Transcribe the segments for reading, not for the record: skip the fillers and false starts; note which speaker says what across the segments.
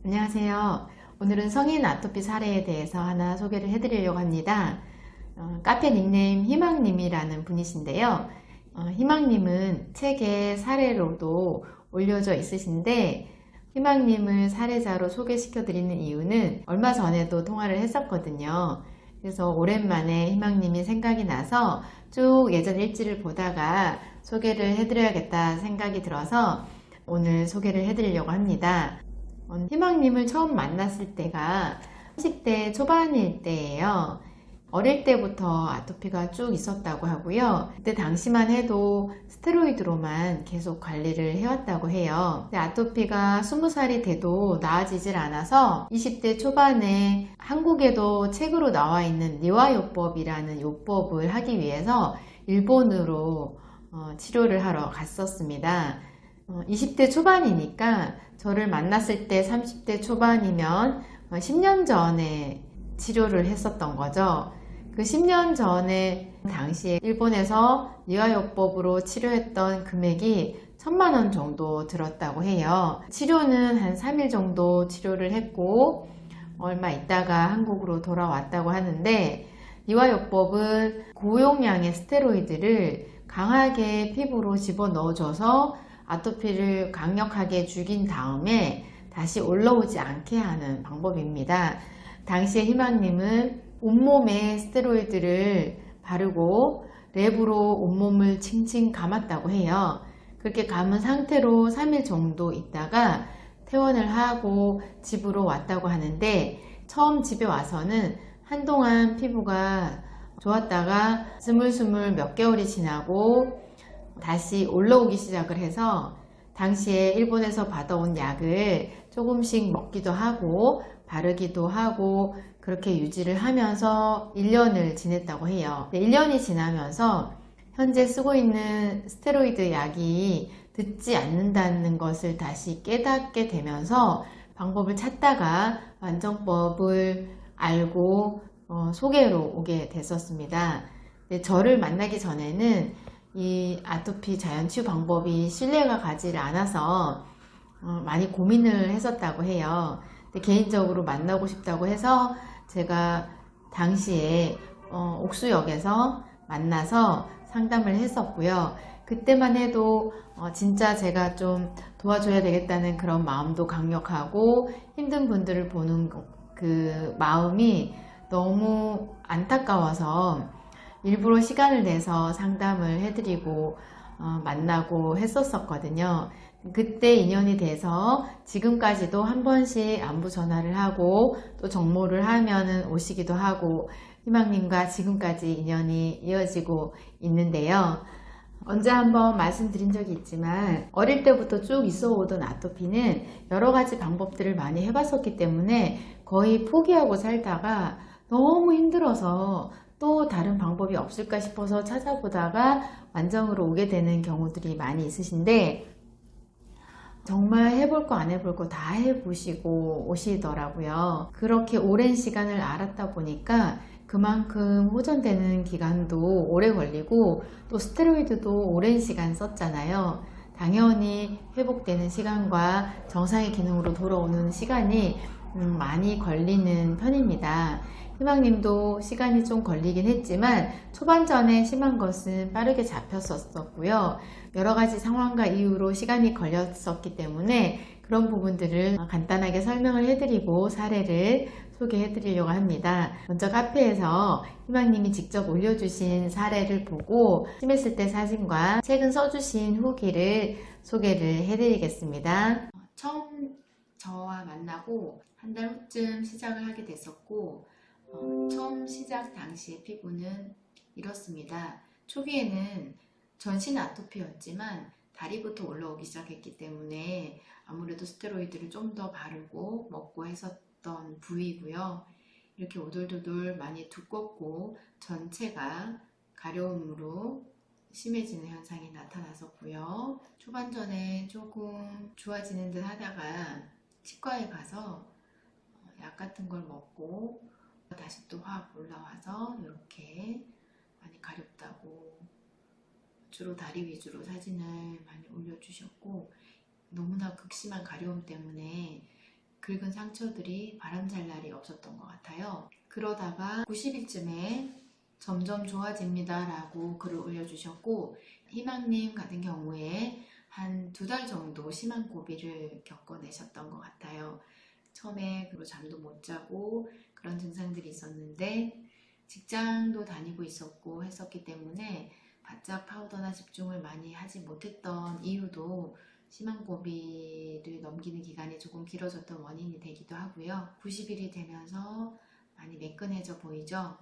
Speaker 1: 안녕하세요. 오늘은 성인 아토피 사례에 대해서 하나 소개를 해드리려고 합니다. 카페 닉네임 희망님이라는 분이신데요. 희망님은 책에 사례로도 올려져 있으신데 희망님을 사례자로 소개시켜 드리는 이유는 얼마 전에도 통화를 했었거든요. 그래서 오랜만에 희망님이 생각이 나서 쭉 예전 일지를 보다가 소개를 해드려야겠다 생각이 들어서 오늘 소개를 해드리려고 합니다. 희망님을 처음 만났을 때가 30대 초반일 때예요. 어릴 때부터 아토피가 쭉 있었다고 하고요. 그때 당시만 해도 스테로이드로만 계속 관리를 해왔다고 해요. 근데 아토피가 20살이 돼도 나아지질 않아서 20대 초반에 한국에도 책으로 나와 있는 니와요법이라는 요법을 하기 위해서 일본으로 치료를 하러 갔었습니다. 20대 초반이니까 저를 만났을 때 30대 초반이면 10년 전에 치료를 했었던 거죠. 그 10년 전에 당시에 일본에서 니와요법으로 치료했던 금액이 1000만 원 정도 들었다고 해요. 치료는 한 3일 정도 치료를 했고 얼마 있다가 한국으로 돌아왔다고 하는데, 니와요법은 고용량의 스테로이드를 강하게 피부로 집어넣어줘서 아토피를 강력하게 죽인 다음에 다시 올라오지 않게 하는 방법입니다. 당시에 희망님은 온몸에 스테로이드를 바르고 랩으로 온몸을 칭칭 감았다고 해요. 그렇게 감은 상태로 3일 정도 있다가 퇴원을 하고 집으로 왔다고 하는데, 처음 집에 와서는 한동안 피부가 좋았다가 스물스물 몇 개월이 지나고 다시 올라오기 시작을 해서 당시에 일본에서 받아온 약을 조금씩 먹기도 하고 바르기도 하고 그렇게 유지를 하면서 1년을 지냈다고 해요. 1년이 지나면서 현재 쓰고 있는 스테로이드 약이 듣지 않는다는 것을 다시 깨닫게 되면서 방법을 찾다가 완전법을 알고 소개로 오게 됐었습니다. 저를 만나기 전에는 이 아토피 자연치유 방법이 신뢰가 가지를 않아서 많이 고민을 했었다고 해요. 근데 개인적으로 만나고 싶다고 해서 제가 당시에 옥수역에서 만나서 상담을 했었고요. 그때만 해도 진짜 제가 좀 도와줘야 되겠다는 그런 마음도 강력하고 힘든 분들을 보는 그 마음이 너무 안타까워서 일부러 시간을 내서 상담을 해드리고 만나고 했었거든요. 그때 인연이 돼서 지금까지도 한 번씩 안부 전화를 하고 또 정모를 하면은 오시기도 하고 희망님과 지금까지 인연이 이어지고 있는데요. 언제 한번 말씀드린 적이 있지만 어릴 때부터 쭉 있어 오던 아토피는 여러 가지 방법들을 많이 해봤었기 때문에 거의 포기하고 살다가 너무 힘들어서 또 다른 방법이 없을까 싶어서 찾아보다가 완정으로 오게 되는 경우들이 많이 있으신데, 정말 해볼 거 안 해볼 거 다 해보시고 오시더라고요. 그렇게 오랜 시간을 알았다 보니까 그만큼 호전되는 기간도 오래 걸리고 또 스테로이드도 오랜 시간 썼잖아요. 당연히 회복되는 시간과 정상의 기능으로 돌아오는 시간이 많이 걸리는 편입니다. 희망님도 시간이 좀 걸리긴 했지만 초반전에 심한 것은 빠르게 잡혔었고요. 여러 가지 상황과 이유로 시간이 걸렸었기 때문에 그런 부분들을 간단하게 설명을 해드리고 사례를 소개해 드리려고 합니다. 먼저 카페에서 희망님이 직접 올려주신 사례를 보고 심했을 때 사진과 최근 써주신 후기를 소개를 해드리겠습니다. 처음 저와 만나고 한 달 후쯤 시작을 하게 됐었고, 처음 시작 당시의 피부는 이렇습니다. 초기에는 전신 아토피였지만 다리부터 올라오기 시작했기 때문에 아무래도 스테로이드를 좀 더 바르고 먹고 했었던 부위고요. 이렇게 오돌도돌 많이 두껍고 전체가 가려움으로 심해지는 현상이 나타났었고요. 초반전에 조금 좋아지는 듯 하다가 치과에 가서 약 같은 걸 먹고 다시 또 확 올라와서 이렇게 많이 가렵다고 주로 다리 위주로 사진을 많이 올려주셨고, 너무나 극심한 가려움 때문에 긁은 상처들이 바람잘 날이 없었던 것 같아요. 그러다가 90일쯤에 점점 좋아집니다 라고 글을 올려주셨고, 희망님 같은 경우에 한 2달 정도 심한 고비를 겪어내셨던 것 같아요. 처음에 그리고 잠도 못 자고 그런 증상들이 있었는데, 직장도 다니고 있었고 했었기 때문에 바짝 파우더나 집중을 많이 하지 못했던 이유도 심한 고비를 넘기는 기간이 조금 길어졌던 원인이 되기도 하고요. 90일이 되면서 많이 매끈해져 보이죠?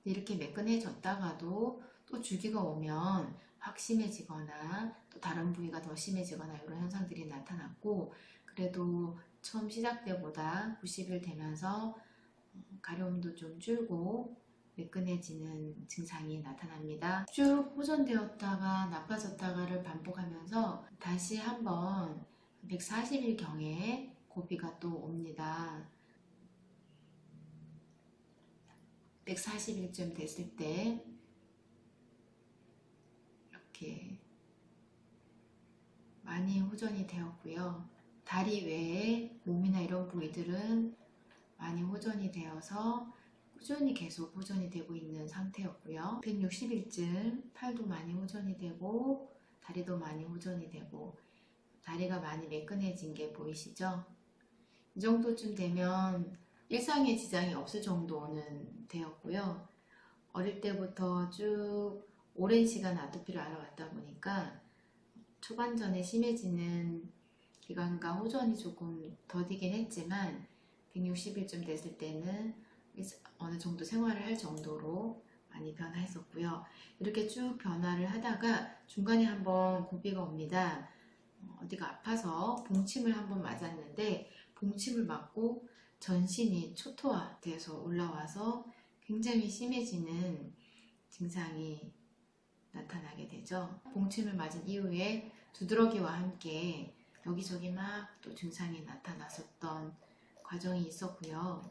Speaker 1: 이렇게 매끈해졌다가도 또 주기가 오면 확 심해지거나 또 다른 부위가 더 심해지거나 이런 현상들이 나타났고, 그래도 처음 시작 때보다 90일 되면서 가려움도 좀 줄고 매끈해지는 증상이 나타납니다. 쭉 호전되었다가 나빠졌다가를 반복하면서 다시 한번 140일경에 고비가 또 옵니다. 140일쯤 됐을 때 이렇게 많이 호전이 되었고요. 다리 외에 몸이나 이런 부위들은 많이 호전이 되어서 꾸준히 계속 호전이 되고 있는 상태였고요. 160일쯤 팔도 많이 호전이 되고 다리도 많이 호전이 되고 다리가 많이 매끈해진 게 보이시죠? 이 정도쯤 되면 일상에 지장이 없을 정도는 되었고요. 어릴 때부터 쭉 오랜 시간 아토피를 앓아왔다 보니까 초반전에 심해지는 기간과 호전이 조금 더디긴 했지만 160일쯤 됐을 때는 어느 정도 생활을 할 정도로 많이 변화했었고요. 이렇게 쭉 변화를 하다가 중간에 한번 고비가 옵니다. 어디가 아파서 봉침을 한번 맞았는데 봉침을 맞고 전신이 초토화돼서 올라와서 굉장히 심해지는 증상이 나타나게 되죠. 봉침을 맞은 이후에 두드러기와 함께 여기저기 막 또 증상이 나타났었던 과정이 있었고요.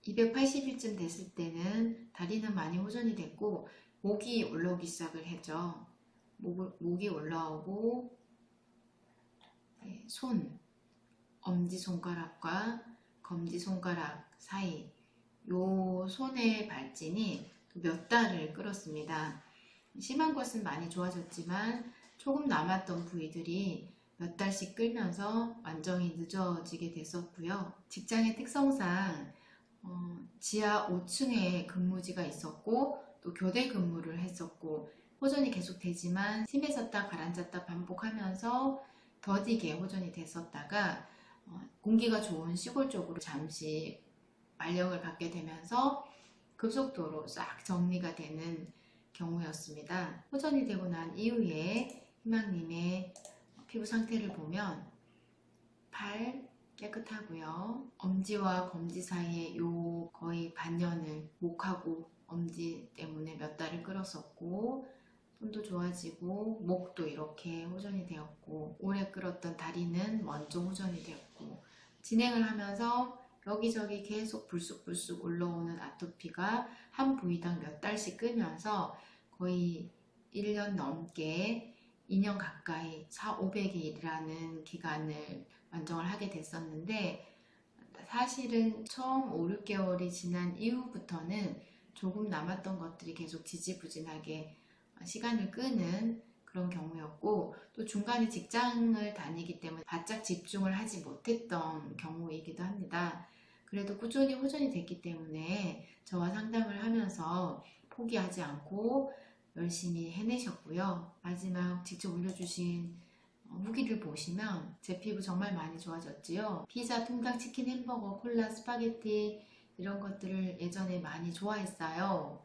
Speaker 1: 280일쯤 됐을 때는 다리는 많이 호전이 됐고 목이 올라오기 시작을 했죠. 목이 올라오고 손, 엄지손가락과 검지손가락 사이 요 손의 발진이 몇 달을 끌었습니다. 심한 것은 많이 좋아졌지만 조금 남았던 부위들이 몇 달씩 끌면서 완전히 늦어지게 됐었고요. 직장의 특성상 지하 5층에 근무지가 있었고 또 교대 근무를 했었고 호전이 계속되지만 심해졌다 가라앉았다 반복하면서 더디게 호전이 됐었다가 공기가 좋은 시골 쪽으로 잠시 발령을 받게 되면서 급속도로 싹 정리가 되는 경우였습니다. 호전이 되고 난 이후에 희망님의 피부 상태를 보면 팔 깨끗하고요. 엄지와 검지 사이에 요 거의 반년을 목하고 엄지 때문에 몇 달을 끌었었고 손도 좋아지고 목도 이렇게 호전이 되었고 오래 끌었던 다리는 먼저 호전이 되었고 진행을 하면서 여기저기 계속 불쑥불쑥 올라오는 아토피가 한 부위당 몇 달씩 끄면서 거의 1년 넘게 2년 가까이 4,500일이라는 기간을 완정을 하게 됐었는데 사실은 처음 5, 6개월이 지난 이후부터는 조금 남았던 것들이 계속 지지부진하게 시간을 끄는 그런 경우였고 또 중간에 직장을 다니기 때문에 바짝 집중을 하지 못했던 경우이기도 합니다. 그래도 꾸준히 호전이 됐기 때문에 저와 상담을 하면서 포기하지 않고 열심히 해내셨고요. 마지막 직접 올려주신 후기를 보시면 제 피부 정말 많이 좋아졌지요. 피자, 통닭, 치킨, 햄버거, 콜라, 스파게티 이런 것들을 예전에 많이 좋아했어요.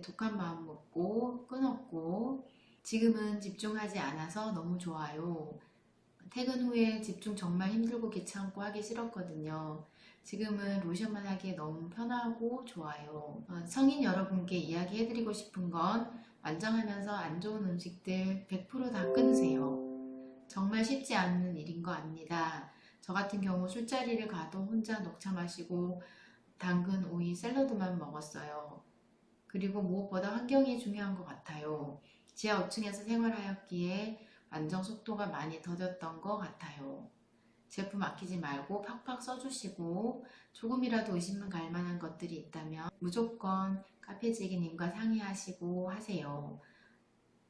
Speaker 1: 독한 마음 먹고 끊었고 지금은 집중하지 않아서 너무 좋아요. 퇴근 후에 집중 정말 힘들고 귀찮고 하기 싫었거든요. 지금은 로션만 하기에 너무 편하고 좋아요. 성인 여러분께 이야기해드리고 싶은 건 완정하면서 안 좋은 음식들 100%다 끊으세요. 정말 쉽지 않은 일인 거 압니다. 저 같은 경우 술자리를 가도 혼자 녹차 마시고 당근, 오이, 샐러드만 먹었어요. 그리고 무엇보다 환경이 중요한 것 같아요. 지하 5층에서 생활하였기에 완정 속도가 많이 더뎠던 것 같아요. 제품 아끼지 말고 팍팍 써주시고, 조금이라도 의심은 갈 만한 것들이 있다면 무조건 카페지기님과 상의하시고 하세요.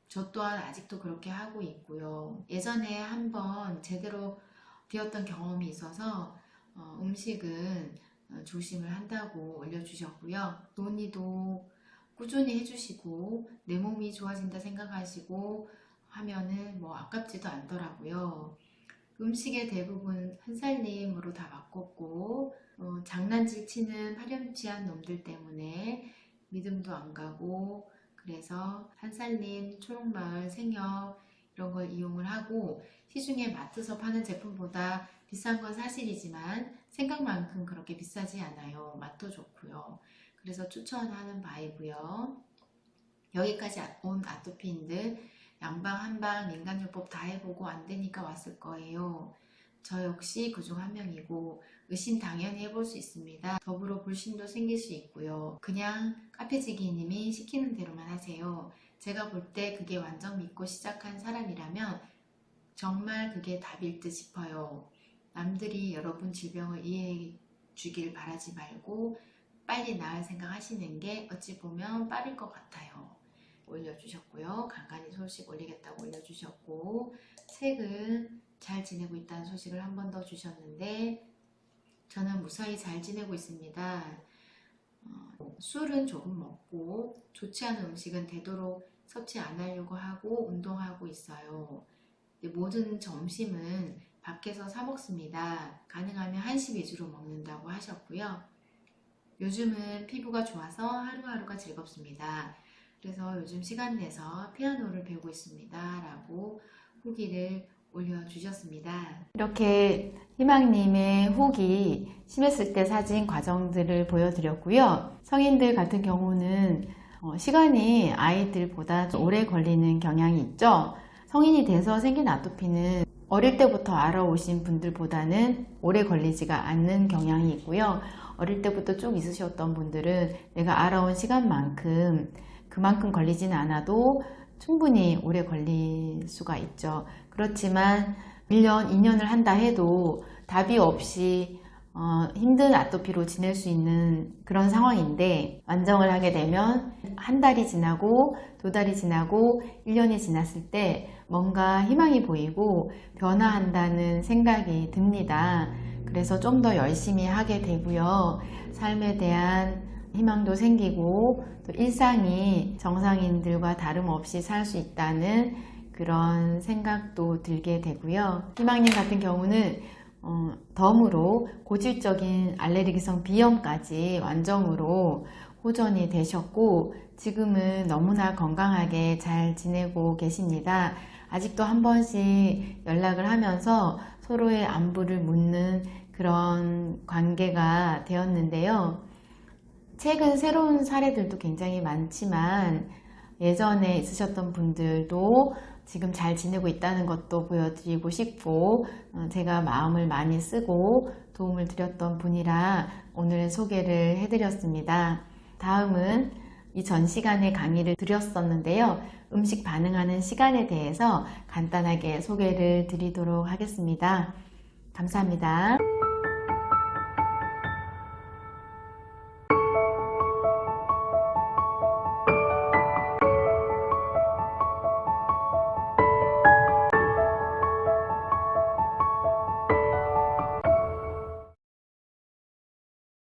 Speaker 1: 저 또한 아직도 그렇게 하고 있고요. 예전에 한번 제대로 되었던 경험이 있어서 음식은 조심을 한다고 올려주셨고요. 논의도 꾸준히 해주시고 내 몸이 좋아진다 생각하시고 하면은 뭐 아깝지도 않더라고요. 음식의 대부분 한살님으로 다 바꿨고 장난질 치는 파렴치한 놈들 때문에 믿음도 안 가고, 그래서 한살님, 초록마을, 생협 이런 걸 이용을 하고, 시중에 마트에서 파는 제품보다 비싼 건 사실이지만 생각만큼 그렇게 비싸지 않아요. 맛도 좋고요. 그래서 추천하는 바이고요. 여기까지 온 아토피인들 양방, 한방, 민간요법 다 해보고 안 되니까 왔을 거예요. 저 역시 그중 한 명이고 의심 당연히 해볼 수 있습니다. 더불어 불신도 생길 수 있고요. 그냥 카페지기님이 시키는 대로만 하세요. 제가 볼 때 그게 완전 믿고 시작한 사람이라면 정말 그게 답일 듯 싶어요. 남들이 여러분 질병을 이해해 주길 바라지 말고 빨리 나을 생각하시는 게 어찌 보면 빠를 것 같아요. 올려주셨고요. 간간히 소식 올리겠다고 올려주셨고, 책은 잘 지내고 있다는 소식을 한 번 더 주셨는데 저는 무사히 잘 지내고 있습니다. 술은 조금 먹고 좋지 않은 음식은 되도록 섭취 안 하려고 하고 운동하고 있어요. 모든 점심은 밖에서 사 먹습니다. 가능하면 한식 위주로 먹는다고 하셨고요. 요즘은 피부가 좋아서 하루하루가 즐겁습니다. 그래서 요즘 시간 내서 피아노를 배우고 있습니다 라고 후기를 올려주셨습니다. 이렇게 희망님의 후기 심했을 때 사진 과정들을 보여드렸고요. 성인들 같은 경우는 시간이 아이들보다 오래 걸리는 경향이 있죠. 성인이 돼서 생긴 아토피는 어릴 때부터 알아오신 분들보다는 오래 걸리지가 않는 경향이 있고요. 어릴 때부터 쭉 있으셨던 분들은 내가 알아온 시간만큼 그만큼 걸리지는 않아도 충분히 오래 걸릴 수가 있죠. 그렇지만 1년, 2년을 한다 해도 답이 없이 힘든 아토피로 지낼 수 있는 그런 상황인데, 완정을 하게 되면 한 달이 지나고 2달이 지나고 1년이 지났을 때 뭔가 희망이 보이고 변화한다는 생각이 듭니다. 그래서 좀 더 열심히 하게 되고요. 삶에 대한 희망도 생기고 또 일상이 정상인들과 다름없이 살 수 있다는 그런 생각도 들게 되고요. 희망님 같은 경우는 덤으로 고질적인 알레르기성 비염까지 완정으로 호전이 되셨고 지금은 너무나 건강하게 잘 지내고 계십니다. 아직도 한 번씩 연락을 하면서 서로의 안부를 묻는 그런 관계가 되었는데요. 최근 새로운 사례들도 굉장히 많지만 예전에 있으셨던 분들도 지금 잘 지내고 있다는 것도 보여드리고 싶고, 제가 마음을 많이 쓰고 도움을 드렸던 분이라 오늘 소개를 해드렸습니다. 다음은 이 전 시간에 강의를 드렸었는데요. 음식 반응하는 시간에 대해서 간단하게 소개를 드리도록 하겠습니다. 감사합니다.